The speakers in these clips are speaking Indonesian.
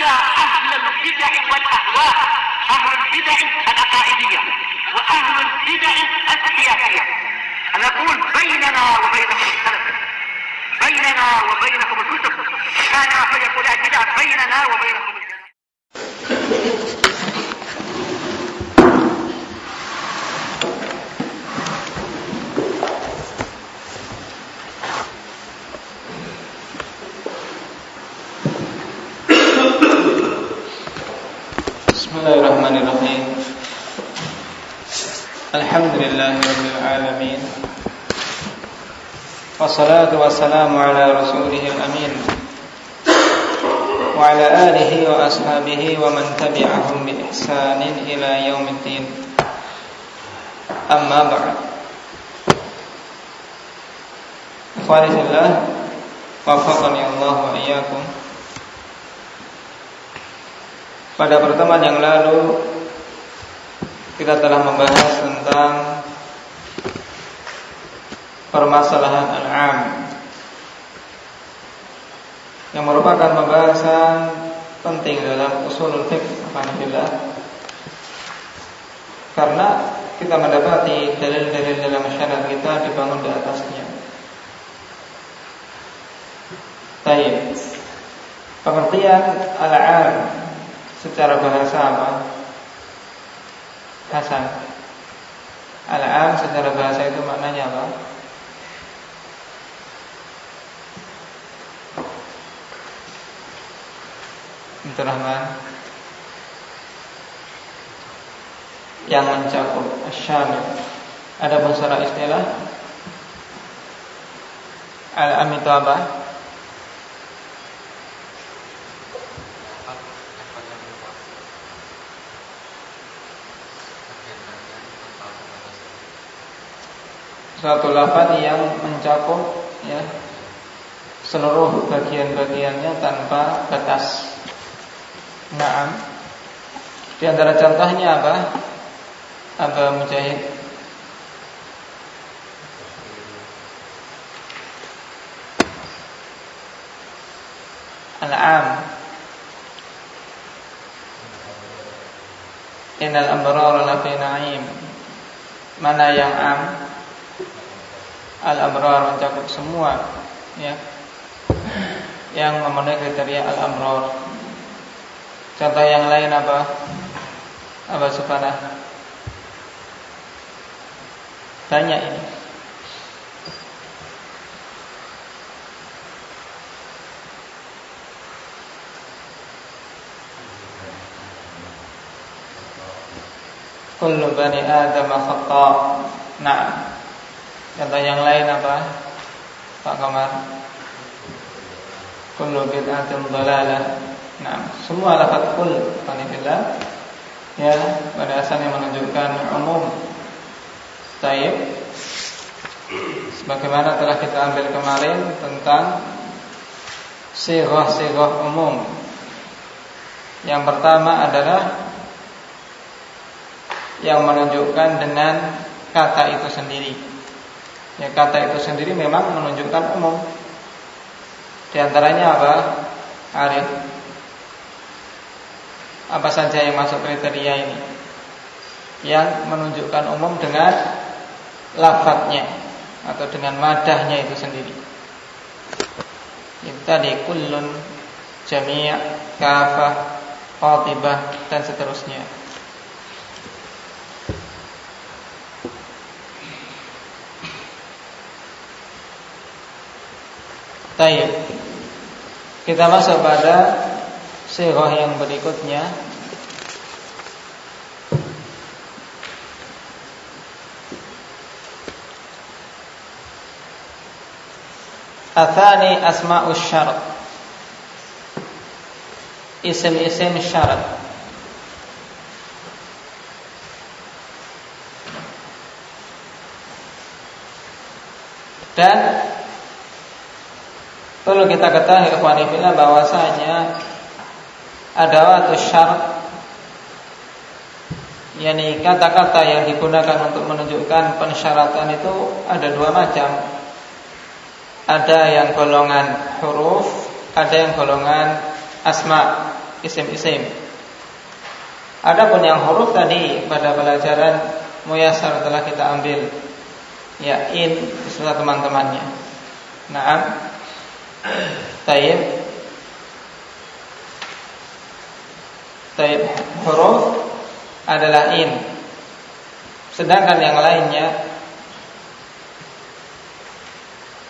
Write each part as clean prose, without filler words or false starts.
حتى أهل البدع والأهواء، أهل البدع العقائدية وأهل البدع السياسية. أنا أقول بيننا وبينكم السلف، بيننا وبينكم الكتب، كان فيقول البدع بيننا وبينكم السلف. Bismillahirrahmanirrahim. Alhamdulillahirabbil alamin. Wassalatu wassalamu ala rasulihil amin. Wa ala alihi wa ashabihi wa man tabi'ahum bi ihsanin ila yaumiddin. Amma ba'd. Ikhwani fillah, waffaqani Allah wa iyyakum. Pada pertemuan yang lalu kita telah membahas tentang permasalahan al-'am, yang merupakan pembahasan penting dalam ushulul fiqh, karena kita mendapati dalil-dalil dalam syariat kita dibangun di atasnya. Baik, pengertian al-'am secara bahasa apa? Hasan. Al-'am secara bahasa itu maknanya apa? Abdul Rahman. Yang mencakup, asyamil. Ada pun secara istilah al-'am itu apa? Suatu lafaz yang mencakup seluruh bagian-bagiannya tanpa batas. Naam. Di antara contohnya apa? Aba Mujahid. Al-'am. Innal abrara lafi na'im. Mana yang 'am? Al-abrar mencakup semua yang memenuhi kriteria al-abrar. Contoh yang lain apa? Apa Subhanah? Banyak ini. Kullu bani Adam khata'. Nah, contoh yang lain apa? Pak Komar. Kullu bid'atin dhalalah. Nah, semua lafaz kull qanifillah pada asalnya menunjukkan umum. Baik. Sebagaimana telah kita ambil kemarin tentang sighah-sighah umum. Yang pertama adalah yang menunjukkan dengan kata itu sendiri. Kata itu sendiri memang menunjukkan umum. Di antaranya apa? Arif. Apa saja yang masuk kriteria ini? Yang menunjukkan umum dengan lafadznya atau dengan madahnya itu sendiri. Itu tadi kullun, jami', kafah, qatibah dan seterusnya. Baik. Kita masuk pada sighah yang berikutnya. Athani asma'us syarat. Isim-isim syarat. Dan perlu kita ketahui ikhwani fillah bahwasanya adawatus syarat, yakni kata-kata yang digunakan untuk menunjukkan pensyaratan itu ada dua macam. Ada yang golongan huruf, ada yang golongan asma. isim-isim. Adapun yang huruf tadi pada pelajaran Muyassar telah kita ambil, ya, in beserta teman-temannya. Naam. Taib. Huruf adalah in. Sedangkan yang lainnya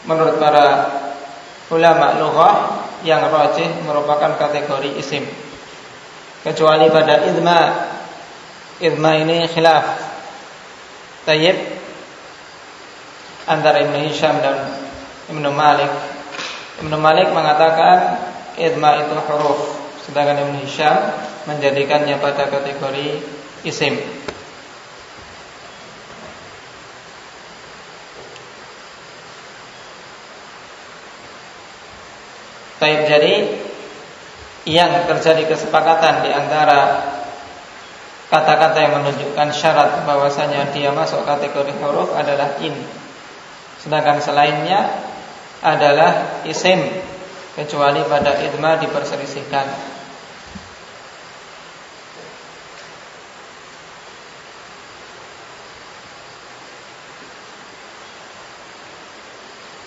menurut para ulama lughah yang rajih merupakan kategori isim. Kecuali pada idma. Idma ini khilaf. Tayyib antara Ibnu Hisham dan Ibnu Malik. Ibnu Malik mengatakan idma itu huruf, sedangkan Ibnu Hisham menjadikannya pada kategori isim. Taib, jadi yang terjadi kesepakatan di antara kata-kata yang menunjukkan syarat bahwasanya dia masuk kategori huruf adalah in. Sedangkan selainnya adalah isim, kecuali pada idma diperselisihkan.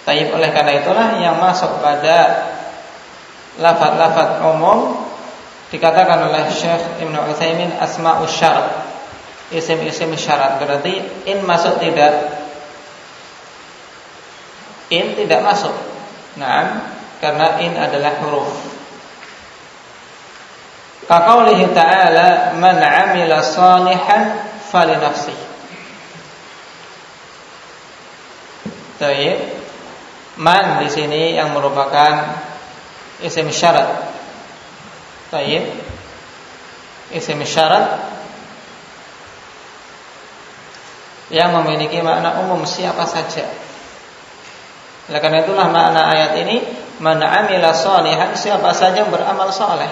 Taib, oleh karena itulah yang masuk pada lafaz-lafaz umum dikatakan oleh Syekh Ibnu Utsaimin asma'us syarat, isim-isim syarat. Berarti in masuk tidak? In tidak masuk. Nah, karena in adalah huruf. Kaqaulihi ta'ala man 'amila shalihan falinafsihi. Baik. Man di sini yang merupakan isim syarat. Baik. Isim syarat yang memiliki makna umum siapa saja. Oleh karena itulah makna ayat ini, man 'amila shalihan, siapa saja yang beramal saleh,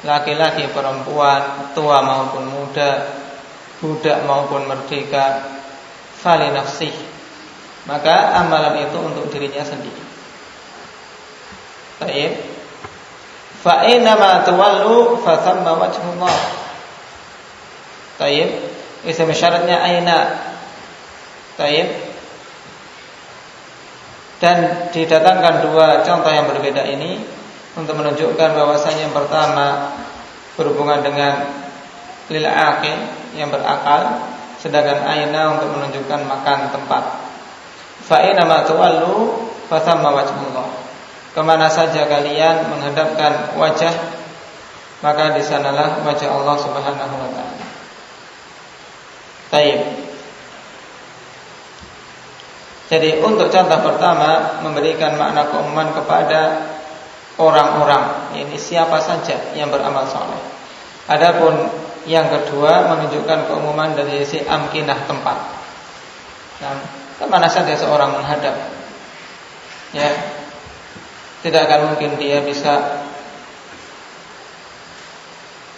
laki-laki, perempuan, tua maupun muda, budak maupun merdeka, fali nafsih, maka amalan itu untuk dirinya sendiri. Baik. Fa inna ma tawallu fa thamma wajhullah. Baik. Isim syaratnya aina. Baik. Dan didatangkan dua contoh yang berbeda ini untuk menunjukkan bahwasanya yang pertama berhubungan dengan lil aqil, yang berakal, sedangkan aina untuk menunjukkan makan, tempat. Fa inna ma tawallu fa thamma wajhullah. Kemana saja kalian menghadapkan wajah, maka di sanalah wajah Allah Subhanahu wa taala. Baik. Jadi untuk contoh pertama memberikan makna keumuman kepada orang-orang, ini siapa saja yang beramal saleh. Adapun yang kedua menunjukkan keumuman dari sisi amkinah, tempat. Nah, kemana saja seorang menghadap, ya, tidak akan mungkin dia bisa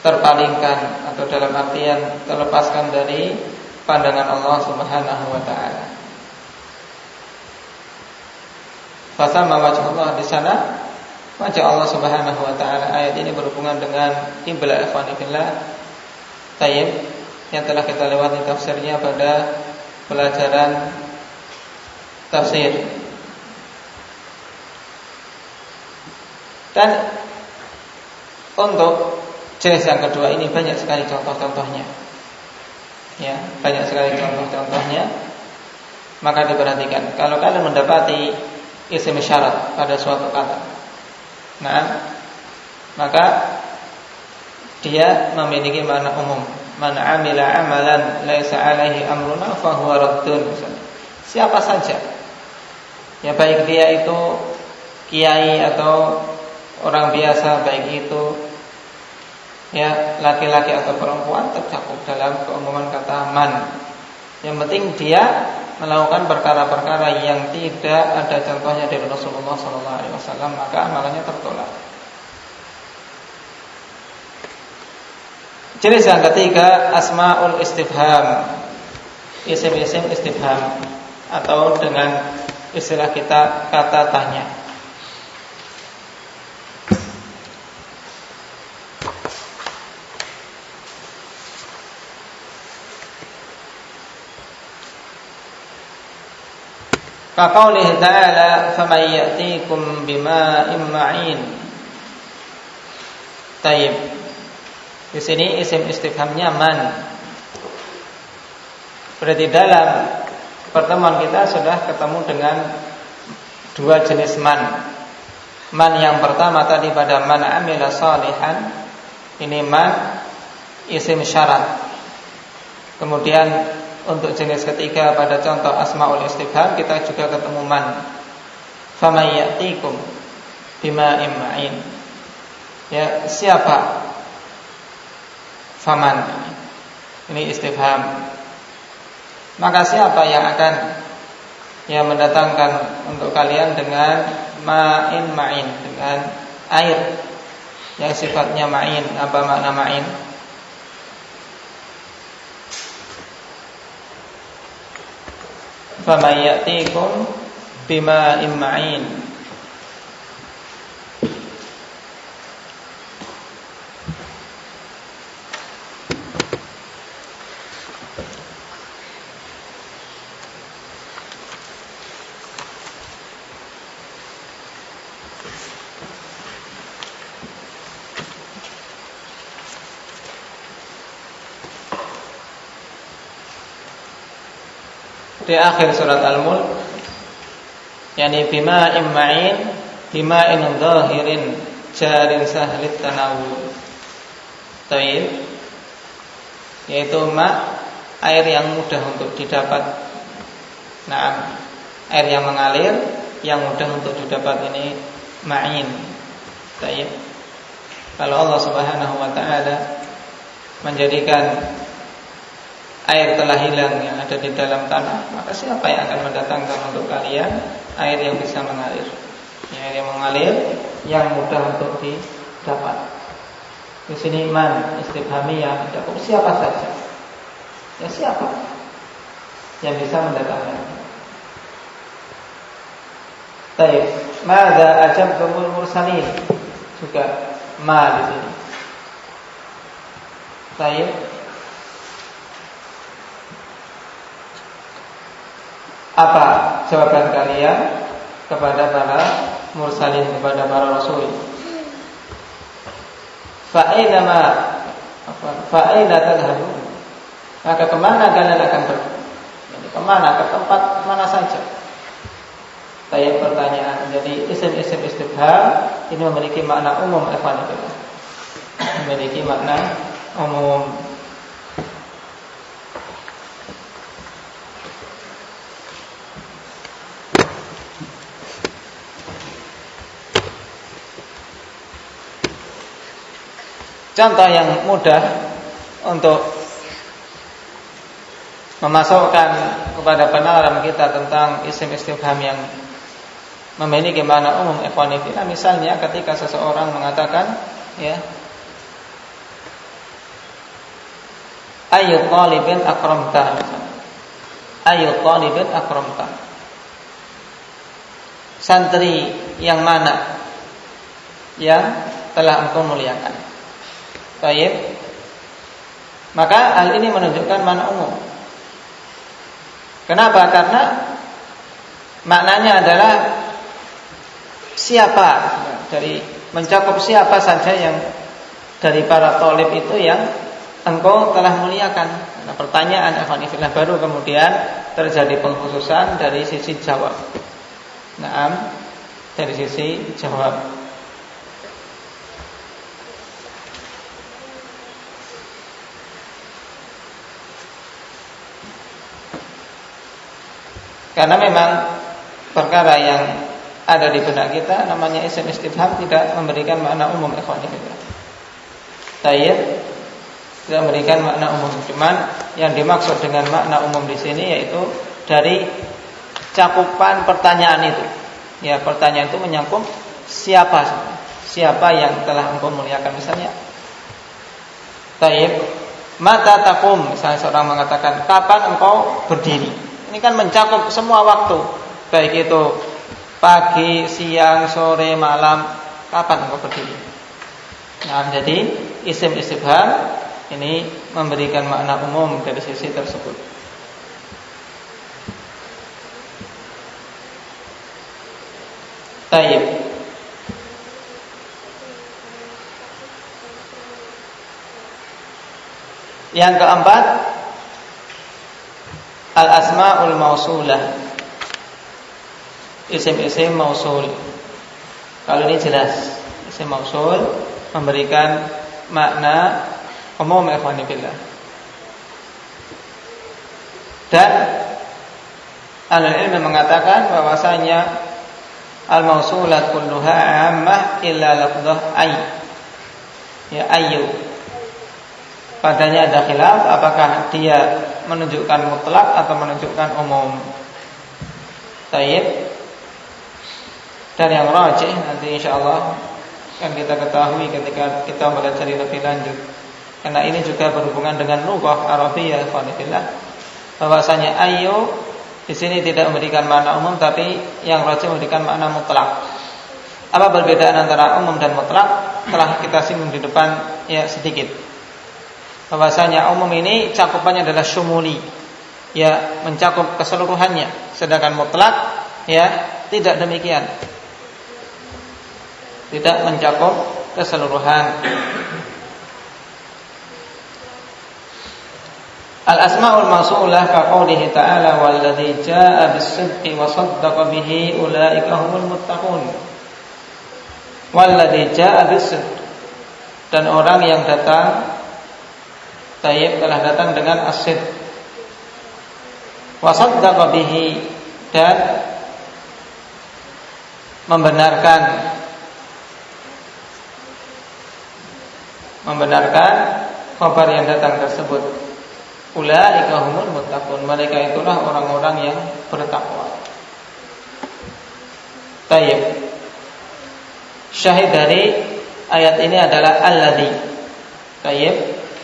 terpalingkan atau dalam artian terlepaskan dari pandangan Allah Subhanahu wa taala. Fasama wajhullah, di sana wajah Allah Subhanahu wa taala. Ayat ini berhubungan dengan qiblah, ikhwan fillah. Tayyib, yang telah kita lewati tafsirnya pada pelajaran tafsir. Dan untuk jenis yang kedua ini banyak sekali contoh-contohnya. Ya, banyak sekali contoh-contohnya. Maka diperhatikan, kalau kalian mendapati isim syarat pada suatu kata, nah, maka dia memiliki makna umum. Man 'amila 'amalan laisa 'alaihi amruna fa huwa raddun. Siapa saja, ya, baik dia itu kiai atau orang biasa, baik itu, ya, laki-laki atau perempuan, tercakup dalam keumuman kata man. Yang penting dia melakukan perkara-perkara yang tidak ada contohnya dari Rasulullah SAW, maka amalannya tertolak. Jenis yang ketiga, asmaul istifham, isim-isim istifham, atau dengan istilah kita kata tanya. Kaqaulihi ta'ala faman ya'tikum bima'in ma'in. Taib. Di sini isim istifhamnya man. Berarti dalam pertemuan kita sudah ketemu dengan dua jenis man. Man yang pertama tadi pada man amila salihan, ini man isim syarat. Kemudian untuk jenis ketiga pada contoh asmaul istifham kita juga ketemu man. Faman ya'tikum bima'in ma'in. Ya, siapa? Faman. Ini istifham. Maka siapa yang akan mendatangkan untuk kalian dengan ma'in ma'in, dengan air yang sifatnya ma'in. Apa makna ma'in? Faman ya'tikum bima'in ma'in. Di akhir surat Al-Mulk, yakni bima'in ma'in, bima'in dhahirin jarin sahlit tanawul. Taib, yaitu air yang mudah untuk didapat. Nah, air yang mengalir yang mudah untuk didapat, ini ma'in. Taib. Kalau Allah Subhanahu wa taala menjadikan air telah hilang yang ada di dalam tanah, maka siapa yang akan mendatangkan untuk kalian air yang bisa mengalir? Air yang mengalir yang mudah untuk didapat. Di sini man istifhamiyah, mencakup siapa saja. Ya, siapa yang bisa mendatangkan? Baik, madza ajabtumul mursalin, juga ma di sini. Baik. Apa jawaban kalian kepada para mursalin, kepada para rasul? Fa'aina tadhhabun? Maka kemana kalian akan pergi? Kemana? Ke tempat mana saja? Tanya pertanyaan. Jadi isim-isim istifham ini memiliki makna umum, memiliki makna umum. Contoh yang mudah untuk memasukkan kepada penalaran kita tentang isim istifham yang memiliki makna umum, misalnya ketika seseorang mengatakan, ya, ayu talibin akramta, ayu talibin akramta, santri yang mana yang telah engkau muliakan. Baik. Maka hal ini menunjukkan makna umum. Kenapa? Karena maknanya adalah siapa, dari mencakup siapa saja yang dari para thalib itu yang engkau telah muliakan. Nah, pertanyaan ikhwanifillah, baru kemudian terjadi pengkhususan dari sisi jawab. Naam, dari sisi jawab. Karena memang perkara yang ada di benak kita namanya isim istifham tidak memberikan makna umum, ikhwanifillah. Tayyib, tidak memberikan makna umum. Cuman yang dimaksud dengan makna umum di sini yaitu dari cakupan pertanyaan itu. Ya, pertanyaan itu menyangkut siapa yang telah engkau muliakan, misalnya. Tayyib, mata takum, misalnya seorang mengatakan, kapan engkau berdiri? Ini kan mencakup semua waktu, baik itu pagi, siang, sore, malam. Kapan engkau berdiri? Nah, jadi isim istifham ini memberikan makna umum dari sisi tersebut. Taib. Yang keempat, al-asmaul mausulah, isim-isim mausul. Kalau ini jelas, isim mausul memberikan makna umum, ikhwani fillah. Dan ahli ilmu mengatakan bahwasanya al-mausulat kulluha 'ammah illa lafdhah ay. Ya, ayu. Padanya ada khilaf apakah dia menunjukkan mutlak atau menunjukkan umum. Taib. Dan yang rajih nanti insyaallah akan kita ketahui ketika kita belajar lebih lanjut. Karena ini juga berhubungan dengan lughah Arabiyah, ikhwanillah. Bahwasanya ayu di sini tidak memberikan makna umum, tapi yang rajih memberikan makna mutlak. Apa perbedaan antara umum dan mutlak? Telah kita singgung di depan ya sedikit. Bahwasanya umum ini cakupannya adalah syumuli, ya mencakup keseluruhannya. Sedangkan mutlak ya tidak demikian, tidak mencakup keseluruhan. Al-asmaul mausulah kaqoulihi ta'ala walladzi jaa'a bis-sidqi wa saddaqa bihi ulaika humul muttaqun. Walladzi jaa'a bis-sidq, dan orang yang datang tayyib telah datang dengan as-sidq. Wa saddaqa bihi, dan membenarkan kabar yang datang tersebut. Ulaika humul muttaqun, mereka itulah orang-orang yang bertakwa. Tayyib. Syahid dari ayat ini adalah alladzi. Tayyib,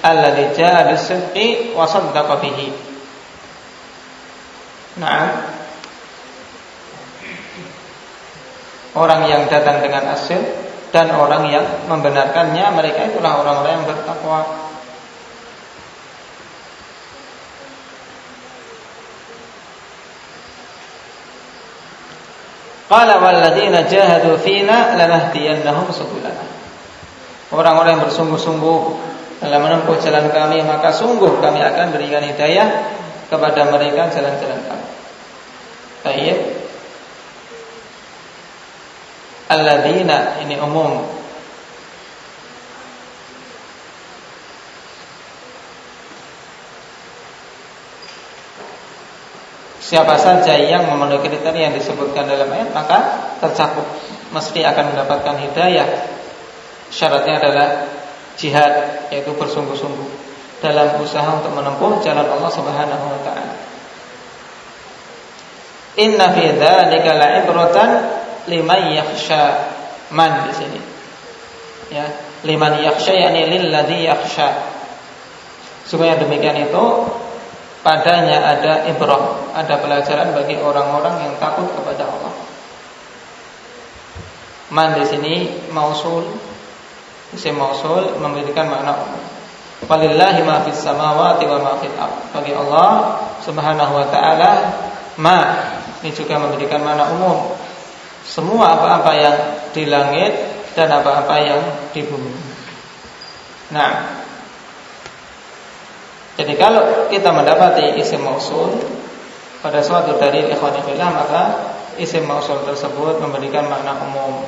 alladzi jaa'a bis-sidqi wa saddaqa bihi. Naam. Orang yang datang dengan as-sidq dan orang yang membenarkannya, mereka itulah orang-orang yang bertakwa. Qala walladzina jahadu fina lanahdiyannahum subulana. Orang-orang yang bersungguh-sungguh dalam menempuh jalan kami, maka sungguh kami akan berikan hidayah kepada mereka jalan-jalan kami. Baik. Alladzina ini umum. Siapa saja yang memenuhi kriteria yang disebutkan dalam ayat, maka tercakup, mesti akan mendapatkan hidayah. Syaratnya adalah jihad, yaitu bersungguh-sungguh dalam usaha untuk menempuh jalan Allah Subhanahu wa taala. Inna fi dzalika la'ibratan liman yakhsha. Man di sini. Ya, liman yakhsha yakni lilladzi yakhsha. Supaya demikian itu padanya ada ibrah, ada pelajaran bagi orang-orang yang takut kepada Allah. Man di sini mausul, isim mausul memberikan makna umum. Walillahi ma fis samawati wa ma fil ardh. Bagi Allah Subhanahu wa taala, ma ini juga memberikan makna umum. Semua apa-apa yang di langit dan apa-apa yang di bumi. Nah, jadi kalau kita mendapati isim mausul pada suatu dalil ikhwani fillah, maka isim mausul tersebut memberikan makna umum.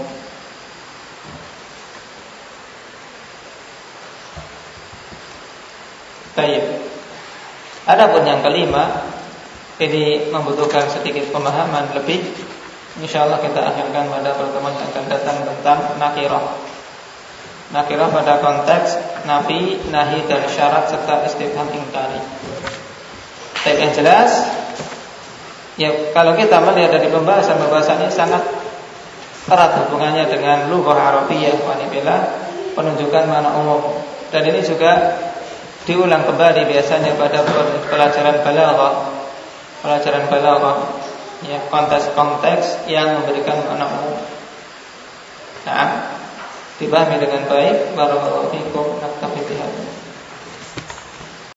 Baik. Adapun yang kelima, ini membutuhkan sedikit pemahaman lebih. Insyaallah kita akhirkan pada pertemuan yang akan datang tentang nakirah. Nakirah pada konteks nafi, nahi, dan syarat serta istifham ingkari. Tapi yang jelas, ya kalau kita melihat dari pembahasan ini sangat erat hubungannya dengan lughah Arabiyah, wanibila, penunjukan makna umum. Dan ini juga diulang kembali biasanya pada pelajaran balaghah, ya konteks-konteks yang memberikan makna umum. Nah, dipahami dengan baik. Barakallahu fikum.